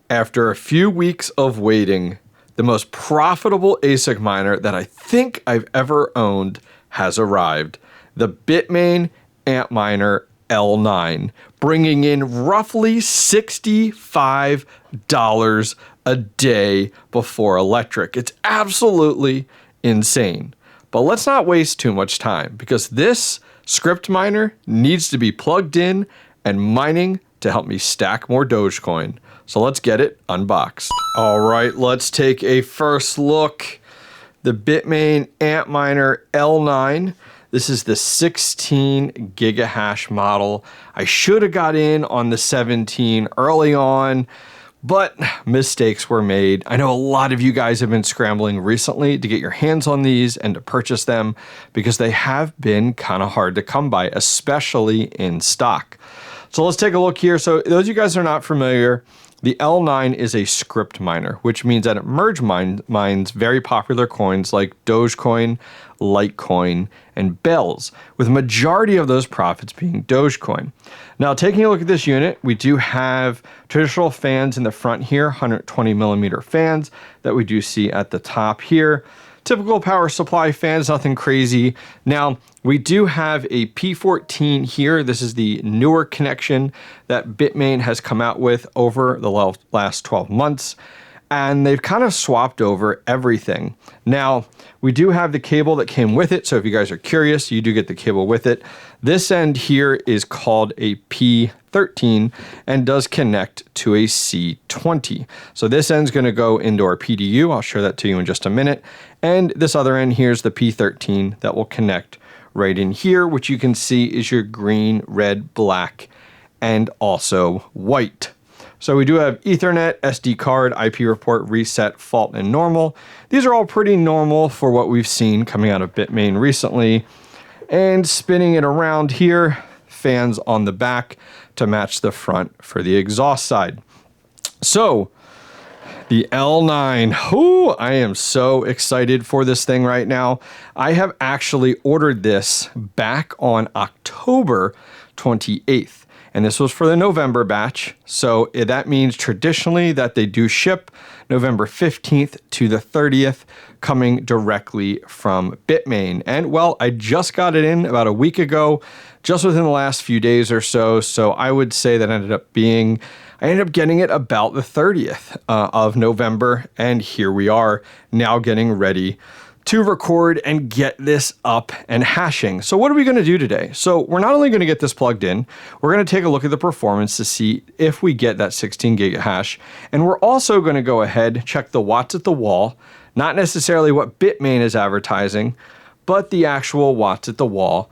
After a few weeks of waiting, the most profitable ASIC miner that I think I've ever owned has arrived. The Bitmain Antminer L9, bringing in roughly $65 a day before electric. It's absolutely insane. But let's not waste too much time because this Scrypt miner needs to be plugged in and mining to help me stack more Dogecoin. So let's get it unboxed. All right, let's take a first look. The Bitmain Antminer L9. This is the 16 gigahash model. I should have got in on the 17 early on, but mistakes were made. I know a lot of you guys have been scrambling recently to get your hands on these and to purchase them because they have been kind of hard to come by, especially in stock. So let's take a look here. So those of you guys who are not familiar, the L9 is a Scrypt miner, which means that it merge mines very popular coins like Dogecoin, Litecoin, and Bells, with a majority of those profits being Dogecoin. Now, taking a look at this unit, we do have traditional fans in the front here, 120 millimeter fans that we do see at the top here. Typical power supply fans, nothing crazy. Now, we do have a P14 here. This is the newer connection that Bitmain has come out with over the last 12 months. And they've kind of swapped over everything. Now, we do have the cable that came with it. So if you guys are curious, you do get the cable with it. This end here is called a P13 and does connect to a C20. So this end's going to go into our PDU. I'll show that to you in just a minute. And this other end here is the P13 that will connect right in here, which you can see is your green, red, black, and also white. So we do have Ethernet, SD card, IP report, reset, fault, and normal. These are all pretty normal for what we've seen coming out of Bitmain recently. And spinning it around here, fans on the back to match the front for the exhaust side. So the L9, ooh, I am so excited for this thing right now. I have actually ordered this back on October 28th. And this was for the November batch. So that means traditionally that they do ship November 15th to the 30th, coming directly from Bitmain. And well, I just got it in about a week ago, just within the last few days or so. So I would say that I ended up getting it about the 30th of November. And here we are now getting ready to record and get this up and hashing. So what are we going to do today? So we're not only going to get this plugged in, we're going to take a look at the performance to see if we get that 16 gigahash. And we're also going to go ahead, check the watts at the wall, not necessarily what Bitmain is advertising, but the actual watts at the wall.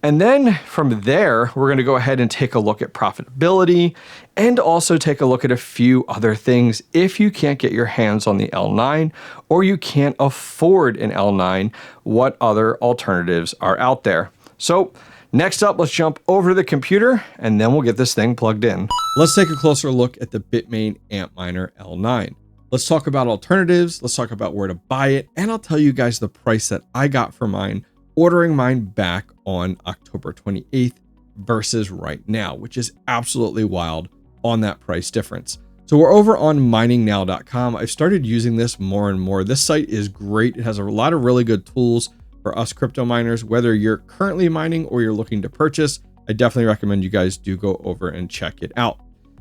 And then from there, we're going to go ahead and take a look at profitability and also take a look at a few other things if you can't get your hands on the L9 or you can't afford an L9, what other alternatives are out there. So next up, let's jump over to the computer and then we'll get this thing plugged in. Let's take a closer look at the Bitmain Antminer L9. Let's talk about alternatives. Let's talk about where to buy it. And I'll tell you guys the price that I got for mine, ordering mine back on October 28th versus right now, which is absolutely wild on that price difference. So we're over on miningnow.com. I've started using this more and more. This site is great. It has a lot of really good tools for us crypto miners, whether you're currently mining or you're looking to purchase. I definitely recommend you guys do go over and check it out.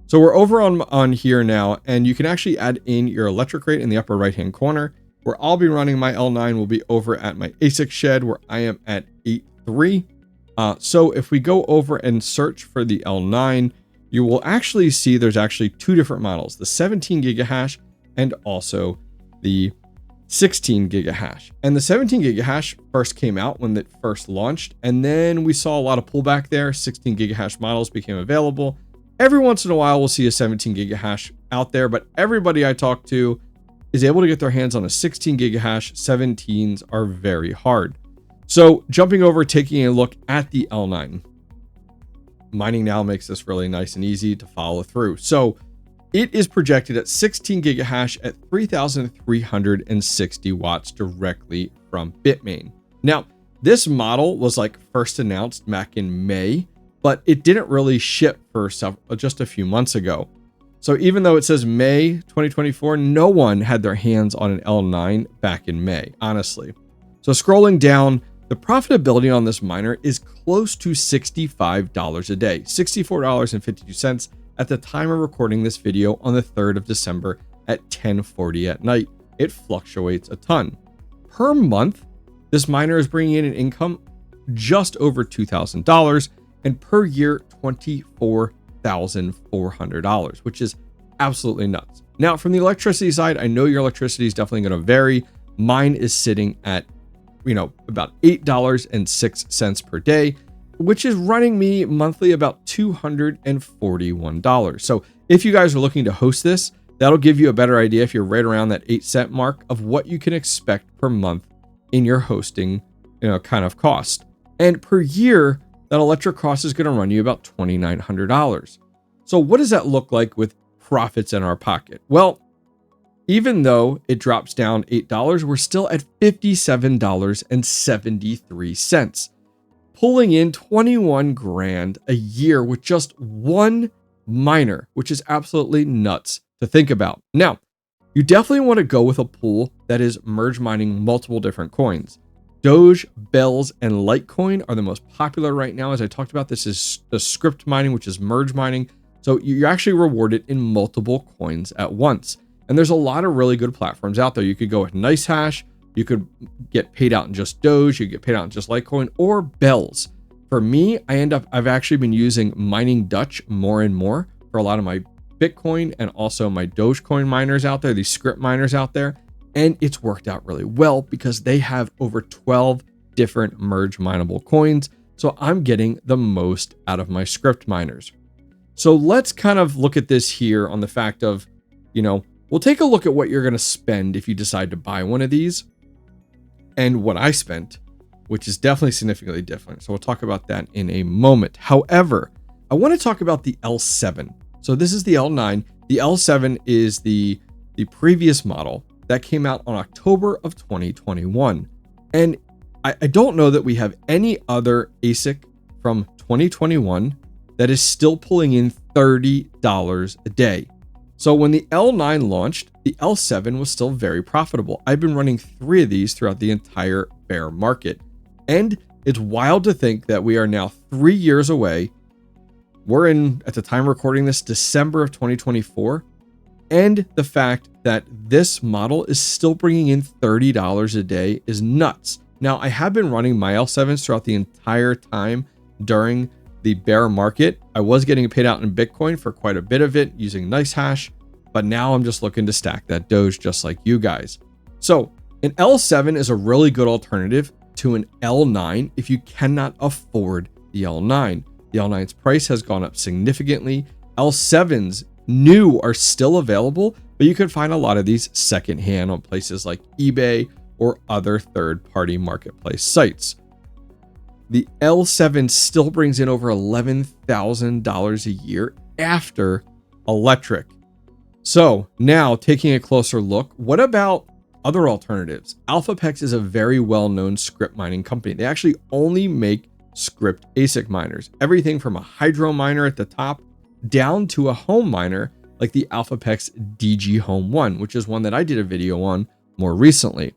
So we're over on here now, and you can actually add in your electric rate in the upper right-hand corner. Where I'll be running my L9 will be over at my ASIC shed where I am at 8.3. So if we go over and search for the L9, you will actually see there's actually two different models, the 17 gigahash and also the 16 gigahash. And the 17 gigahash first came out when it first launched, and then we saw a lot of pullback there. 16 gigahash models became available. Every once in a while, we'll see a 17 gigahash out there, but everybody I talk to is able to get their hands on a 16 gigahash. 17s are very hard. So jumping over, taking a look at the L9. Mining Now makes this really nice and easy to follow through. So it is projected at 16 gigahash at 3,360 watts directly from Bitmain. Now, this model was like first announced back in May, but it didn't really ship for just a few months ago. So even though it says May 2024, no one had their hands on an L9 back in May, honestly. So scrolling down, the profitability on this miner is close to $65 a day, $64.52 at the time of recording this video on the 3rd of December at 10:40 at night. It fluctuates a ton. Per month, this miner is bringing in an income just over $2,000, and per year, $24,400, which is absolutely nuts. Now, from the electricity side, I know your electricity is definitely going to vary. Mine is sitting at, about $8.06 per day, which is running me monthly about $241. So if you guys are looking to host this, that'll give you a better idea if you're right around that 8 cent mark of what you can expect per month in your hosting, kind of cost. And per year, that electric cost is going to run you about $2,900. So what does that look like with profits in our pocket? Well, even though it drops down $8, we're still at $57.73, pulling in 21 grand a year with just one miner, which is absolutely nuts to think about. Now, you definitely want to go with a pool that is merge mining multiple different coins. Doge, Bells, and Litecoin are the most popular right now. As I talked about, this is the Scrypt mining, which is merge mining. So you're actually rewarded in multiple coins at once. And there's a lot of really good platforms out there. You could go with NiceHash. You could get paid out in just Doge. You get paid out in just Litecoin or Bells. For me, I've actually been using Mining Dutch more and more for a lot of my Bitcoin and also my Dogecoin miners out there, these Scrypt miners out there. And it's worked out really well because they have over 12 different merge mineable coins. So I'm getting the most out of my Scrypt miners. So let's kind of look at this here on the fact of, we'll take a look at what you're going to spend if you decide to buy one of these and what I spent, which is definitely significantly different. So we'll talk about that in a moment. However, I want to talk about the L7. So this is the L9. The L7 is the previous model that came out on October of 2021. And I don't know that we have any other ASIC from 2021 that is still pulling in $30 a day. So when the L9 launched, the L7 was still very profitable. I've been running 3 of these throughout the entire bear market. And it's wild to think that we are now 3 years away. We're in, at the time recording this, December of 2024. And the fact that this model is still bringing in $30 a day is nuts. Now, I have been running my L7s throughout the entire time during the bear market. I was getting paid out in Bitcoin for quite a bit of it using NiceHash, but now I'm just looking to stack that Doge just like you guys. So an L7 is a really good alternative to an L9 if you cannot afford the L9. The L9's price has gone up significantly. L7s new are still available, but you can find a lot of these secondhand on places like eBay or other third-party marketplace sites. The L7 still brings in over $11,000 a year after electric. So now taking a closer look, what about other alternatives? Elphapex is a very well-known Scrypt mining company. They actually only make Scrypt ASIC miners, everything from a hydro miner at the top down to a home miner like the Elphapex DG Home 1, which is one that I did a video on more recently.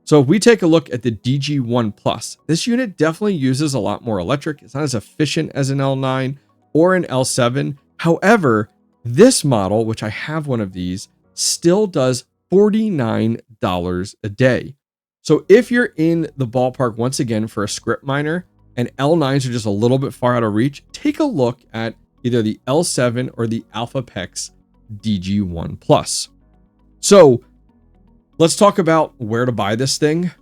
So if we take a look at the DG1 Plus, this unit definitely uses a lot more electric. It's not as efficient as an L9 or an L7. However, this model, which I have one of these, still does $49 a day. So if you're in the ballpark once again for a Scrypt miner and L9s are just a little bit far out of reach, take a look at either the L7 or the Elphapex DG1 Plus. So let's talk about where to buy this thing.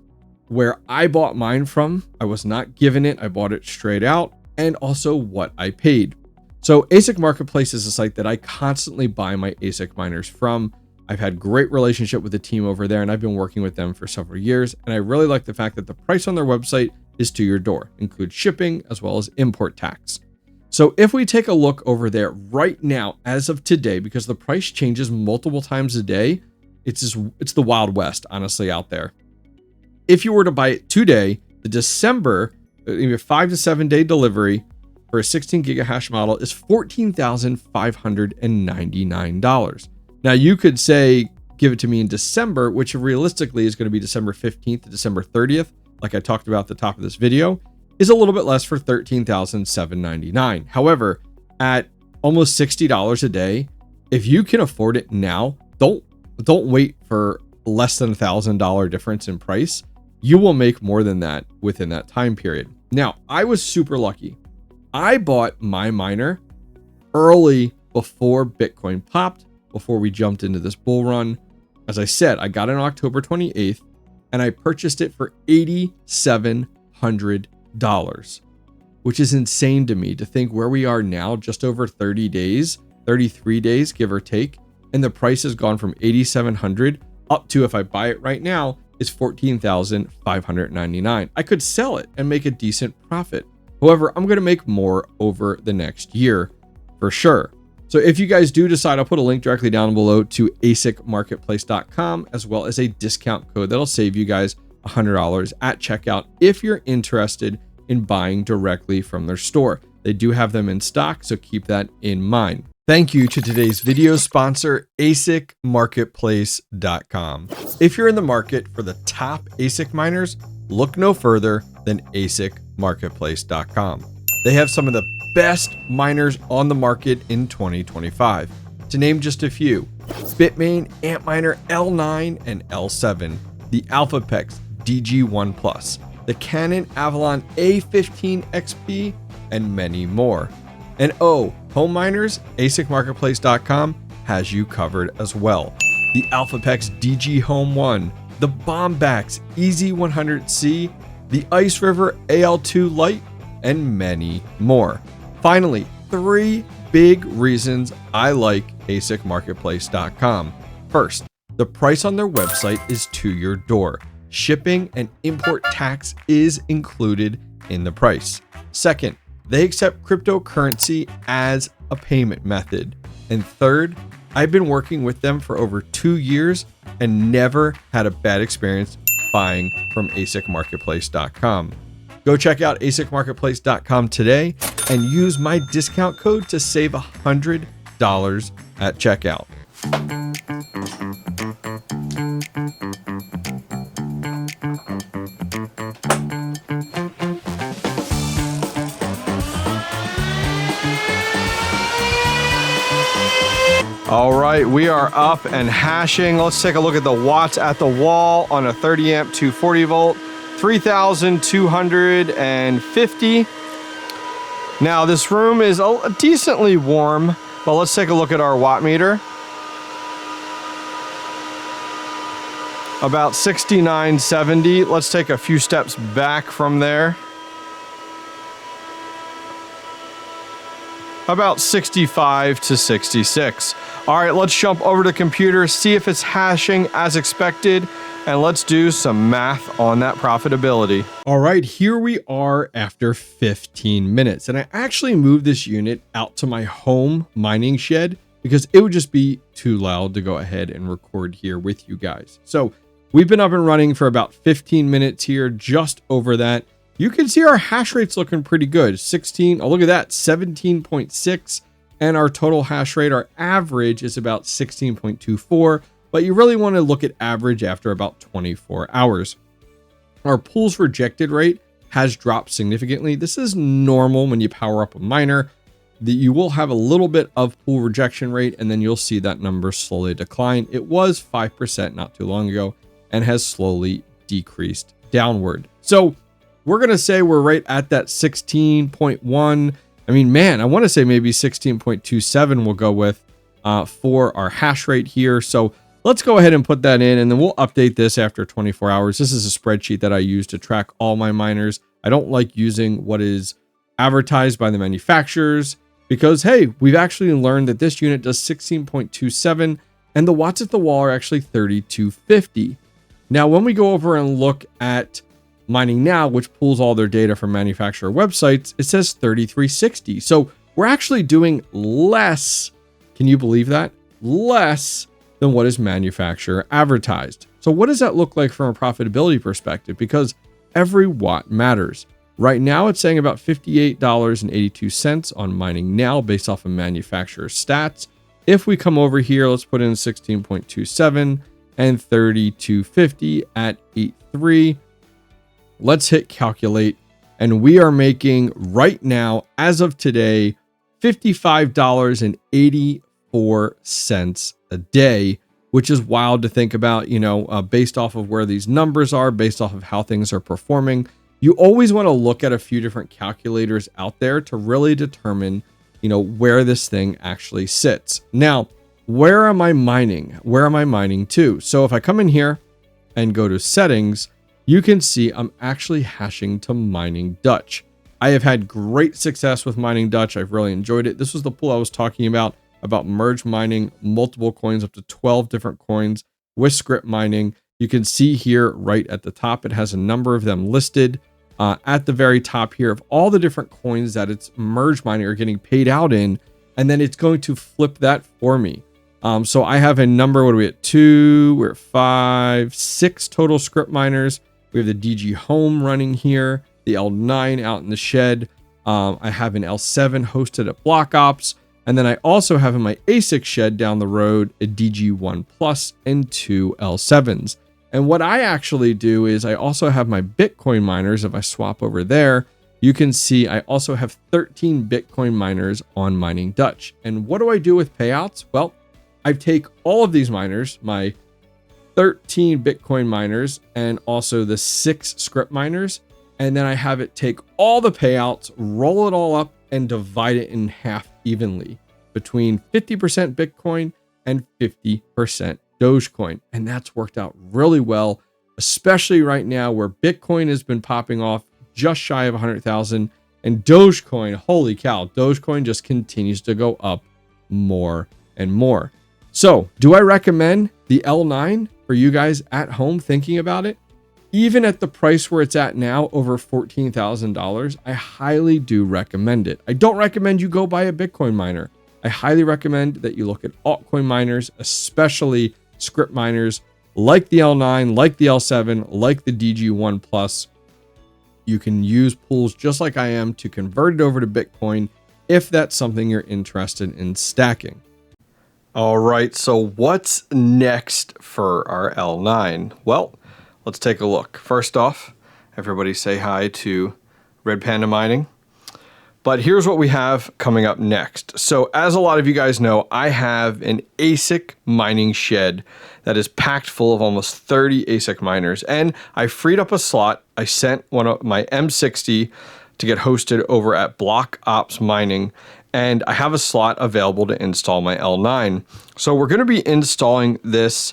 Where I bought mine from, I was not given it. I bought it straight out, and also what I paid. So ASIC Marketplace is a site that I constantly buy my ASIC miners from. I've had great relationship with the team over there, and I've been working with them for several years. And I really like the fact that the price on their website is to your door, includes shipping as well as import tax. So if we take a look over there right now, as of today, because the price changes multiple times a day, it's the Wild West, honestly, out there. If you were to buy it today, the December, 5 to 7 day delivery for a 16 gigahash model is $14,599. Now you could say, give it to me in December, which realistically is going to be December 15th to December 30th, like I talked about at the top of this video, is a little bit less for $13,799. However, at almost $60 a day, if you can afford it now, don't wait for less than $1,000 difference in price. You will make more than that within that time period. Now, I was super lucky. I bought my miner early before Bitcoin popped, before we jumped into this bull run. As I said, I got it on October 28th and I purchased it for $8,700, which is insane to me to think where we are now, just over 30 days, 33 days, give or take. And the price has gone from 8,700 up to, if I buy it right now, is 14,599. I could sell it and make a decent profit. However, I'm going to make more over the next year for sure. So if you guys do decide, I'll put a link directly down below to asicmarketplace.com, as well as a discount code that'll save you guys $100 at checkout if you're interested in buying directly from their store. They do have them in stock, so keep that in mind. Thank you to today's video sponsor, asicmarketplace.com. If you're in the market for the top ASIC miners, look no further than asicmarketplace.com. They have some of the best miners on the market in 2025. To name just a few: Bitmain Antminer L9 and L7, the Elphapex DG1+, the Canon Avalon A15 XP, and many more. And home miners, asicmarketplace.com has you covered as well. The Elphapex DG Home 1, the Bombax EZ100C, the Ice River AL2 Lite, and many more. Finally, 3 big reasons I like asicmarketplace.com. First, the price on their website is to your door. Shipping and import tax is included in the price. Second, they accept cryptocurrency as a payment method. And third, I've been working with them for over 2 years and never had a bad experience buying from asicmarketplace.com. Go check out asicmarketplace.com today and use my discount code to save $100 at checkout. All right, we are up and hashing. Let's take a look at the watts at the wall on a 30 amp 240 volt, 3,250. Now this room is decently warm, but let's take a look at our watt meter. About 6970. Let's take a few steps back from there. About 65 to 66. All right, let's jump over to the computer, see if it's hashing as expected, and let's do some math on that profitability. All right, here we are after 15 minutes, and I actually moved this unit out to my home mining shed because it would just be too loud to go ahead and record here with you guys. So we've been up and running for about 15 minutes here, just over that. You can see our hash rate's looking pretty good. 16, oh, look at that, 17.6. And our total hash rate, our average is about 16.24. But you really want to look at average after about 24 hours. Our pools rejected rate has dropped significantly. This is normal when you power up a miner. That you will have a little bit of pool rejection rate, and then you'll see that number slowly decline. It was 5% not too long ago and has slowly decreased downward. So we're going to say we're right at that 16.1. I mean, man, I want to say maybe 16.27 we'll go with for our hash rate here. So let's go ahead and put that in, and then we'll update this after 24 hours. This is a spreadsheet that I use to track all my miners. I don't like using what is advertised by the manufacturers because, hey, we've actually learned that this unit does 16.27 and the watts at the wall are actually 3250. Now, when we go over and look at Mining Now, which pulls all their data from manufacturer websites, it says 3360. So we're actually doing less. Can you believe that? Less than what is manufacturer advertised. So what does that look like from a profitability perspective? Because every watt matters. Right now, it's saying about $58.82 on mining now based off of manufacturer stats. If we come over here, let's put in 16.27 and 3250 at 8.3. Let's hit calculate. And we are making right now, as of today, $55.84 a day, which is wild to think about, based off of where these numbers are, based off of how things are performing. You always want to look at a few different calculators out there to really determine, where this thing actually sits. Now, where am I mining? Where am I mining to? So if I come in here and go to settings, you can see I'm actually hashing to Mining Dutch. I have had great success with Mining Dutch. I've really enjoyed it. This was the pool I was talking about merge mining multiple coins, up to 12 different coins with Scrypt mining. You can see here right at the top, it has a number of them listed. At the very top here of all the different coins that it's merge mining are getting paid out in, and then it's going to flip that for me. So I have a number, what are we at? 2, we're at 5, 6 total Scrypt miners. We have the DG Home running here, the L9 out in the shed. I have an L7 hosted at Block Ops. And then I also have in my ASIC shed down the road a DG1 Plus and 2 L7s. And what I actually do is I also have my Bitcoin miners. If I swap over there, you can see I also have 13 Bitcoin miners on Mining Dutch. And what do I do with payouts? Well, I take all of these miners, my 13 Bitcoin miners and also the 6 Scrypt miners, and then I have it take all the payouts, roll it all up, and divide it in half evenly between 50% Bitcoin and 50% Dogecoin. And that's worked out really well, especially right now where Bitcoin has been popping off just shy of 100,000, and Dogecoin, holy cow, Dogecoin just continues to go up more and more. So do I recommend the L9 for you guys at home thinking about it? Even at the price where it's at now, over $14,000, I highly do recommend it. I don't recommend you go buy a Bitcoin miner. I highly recommend that you look at altcoin miners, especially Scrypt miners like the L9, like the L7, like the DG1 Plus. You can use pools just like I am to convert it over to Bitcoin if that's something you're interested in stacking. All right, so what's next for our L9? Well, let's take a look. First off, everybody say hi to Red Panda Mining. But here's what we have coming up next. So as a lot of you guys know, I have an ASIC mining shed that is packed full of almost 30 ASIC miners. And I freed up a slot. I sent one of my M60 to get hosted over at Block Ops Mining. And I have a slot available to install my L9. So we're going to be installing this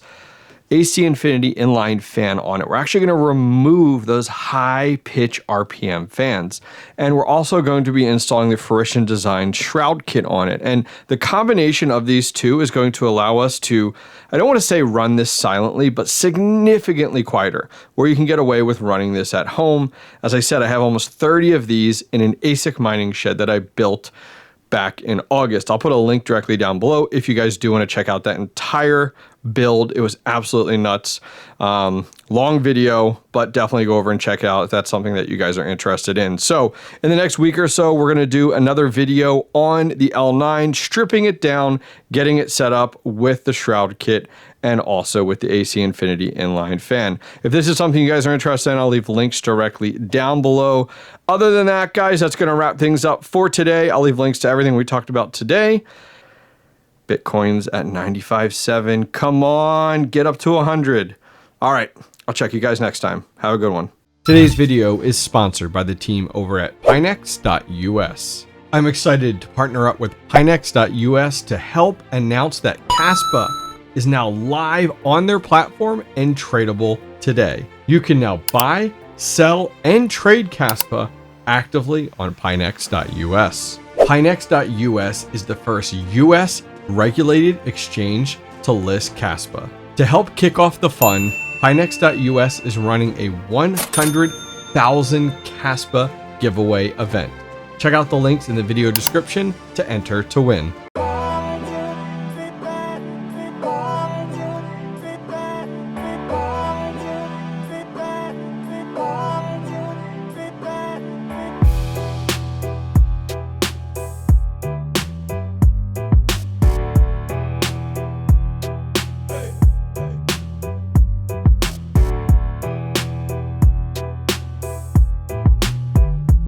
AC Infinity inline fan on it. We're actually going to remove those high pitch RPM fans. And we're also going to be installing the Fruition Design shroud kit on it. And the combination of these two is going to allow us to, I don't want to say run this silently, but significantly quieter, where you can get away with running this at home. As I said, I have almost 30 of these in an ASIC mining shed that I built back in August. I'll put a link directly down below if you guys do want to check out that entire build. It was absolutely nuts. Long video, but definitely go over and check it out if that's something that you guys are interested in. So in the next week or so, we're going to do another video on the L9, stripping it down, getting it set up with the shroud kit, and also with the AC Infinity inline fan. If this is something you guys are interested in, I'll leave links directly down below. Other than that, guys, that's going to wrap things up for today. I'll leave links to everything we talked about today. Bitcoin's at 95.7. Come on, get up to 100. All right, I'll check you guys next time. Have a good one. Today's video is sponsored by the team over at Pinex.us. I'm excited to partner up with Pinex.us to help announce that Kaspa is now live on their platform and tradable today. You can now buy, sell, and trade Kaspa actively on Pinex.us. Pinex.us is the first US regulated exchange to list Kaspa. To help kick off the fun, Pinex.us is running a 100,000 Kaspa giveaway event. Check out the links in the video description to enter to win.